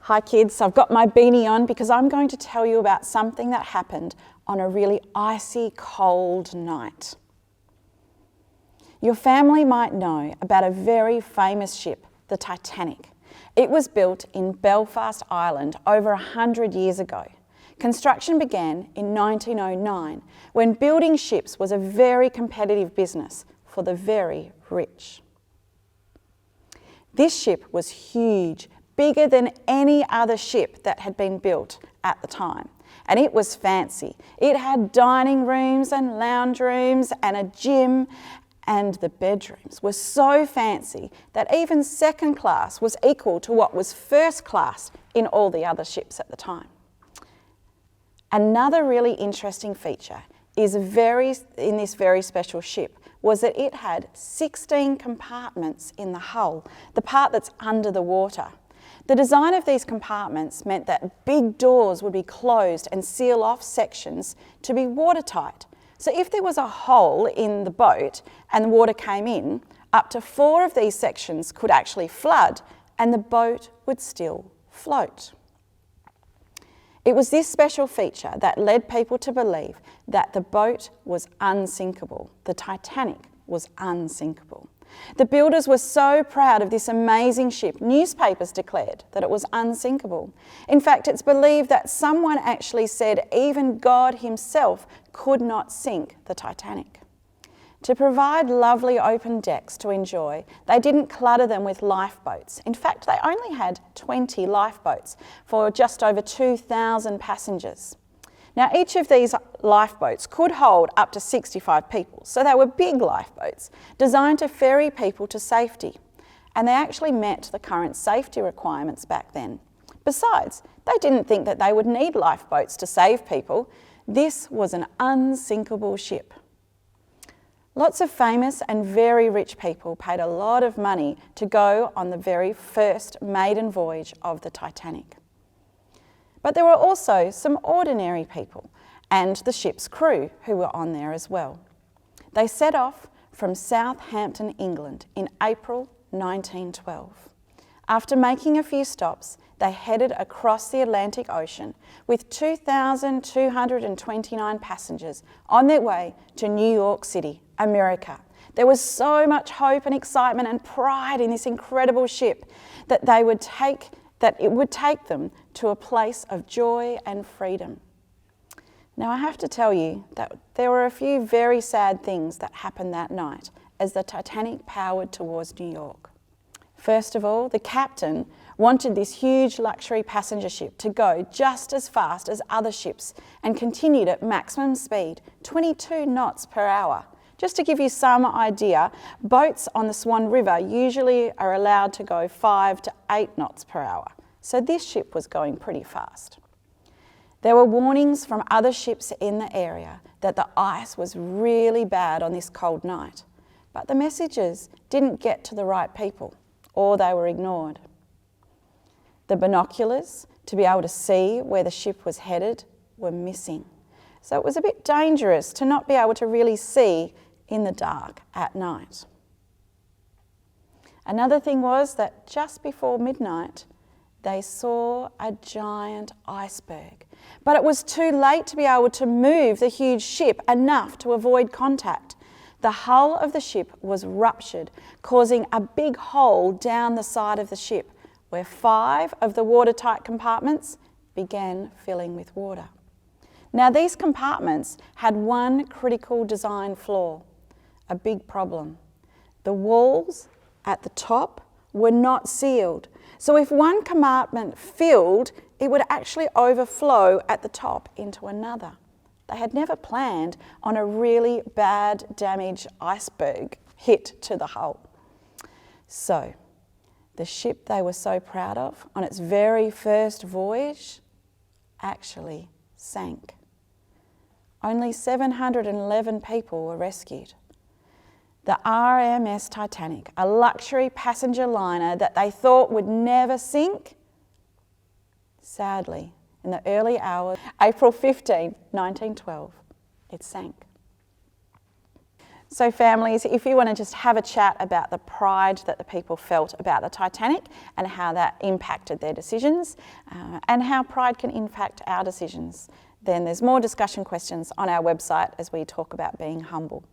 Hi kids, I've got my beanie on because I'm going to tell you about something that happened on a really icy, cold night. Your family might know about a very famous ship, the Titanic. It was built in Belfast, Ireland over 100 years ago. Construction began in 1909 when building ships was a very competitive business for the very rich. This ship was huge, bigger than any other ship that had been built at the time. And it was fancy. It had dining rooms and lounge rooms and a gym, and the bedrooms were so fancy that even second class was equal to what was first class in all the other ships at the time. Another really interesting feature in this very special ship was that it had 16 compartments in the hull, the part that's under the water. The design of these compartments meant that big doors would be closed and seal off sections to be watertight. So if there was a hole in the boat and the water came in, up to 4 of these sections could actually flood and the boat would still float. It was this special feature that led people to believe that the boat was unsinkable. The Titanic was unsinkable. The builders were so proud of this amazing ship, newspapers declared that it was unsinkable. In fact, it's believed that someone actually said even God himself could not sink the Titanic. To provide lovely open decks to enjoy, they didn't clutter them with lifeboats. In fact, they only had 20 lifeboats for just over 2,000 passengers. Now, each of these lifeboats could hold up to 65 people, so they were big lifeboats designed to ferry people to safety, and they actually met the current safety requirements back then. Besides, they didn't think that they would need lifeboats to save people. This was an unsinkable ship. Lots of famous and very rich people paid a lot of money to go on the very first maiden voyage of the Titanic. But there were also some ordinary people and the ship's crew who were on there as well. They set off from Southampton, England in April 1912. After making a few stops, they headed across the Atlantic Ocean with 2,229 passengers on their way to New York City, America. There was so much hope and excitement and pride in this incredible ship that it would take them to a place of joy and freedom. Now, I have to tell you that there were a few very sad things that happened that night as the Titanic powered towards New York. First of all, the captain wanted this huge luxury passenger ship to go just as fast as other ships and continued at maximum speed, 22 knots per hour. Just to give you some idea, boats on the Swan River usually are allowed to go 5 to 8 knots per hour. So this ship was going pretty fast. There were warnings from other ships in the area that the ice was really bad on this cold night, but the messages didn't get to the right people, or they were ignored. The binoculars to be able to see where the ship was headed were missing. So it was a bit dangerous to not be able to really see in the dark at night. Another thing was that just before midnight, they saw a giant iceberg, but it was too late to be able to move the huge ship enough to avoid contact. The hull of the ship was ruptured, causing a big hole down the side of the ship, where 5 of the watertight compartments began filling with water. Now, these compartments had one critical design flaw, a big problem. The walls at the top were not sealed. So if one compartment filled, it would actually overflow at the top into another. They had never planned on a really bad damaged iceberg hit to the hull. So the ship they were so proud of on its very first voyage actually sank. Only 711 people were rescued. The RMS Titanic, a luxury passenger liner that they thought would never sink, sadly, in the early hours, April 15, 1912, it sank. So families, if you want to just have a chat about the pride that the people felt about the Titanic and how that impacted their decisions and how pride can impact our decisions, then there's more discussion questions on our website as we talk about being humble.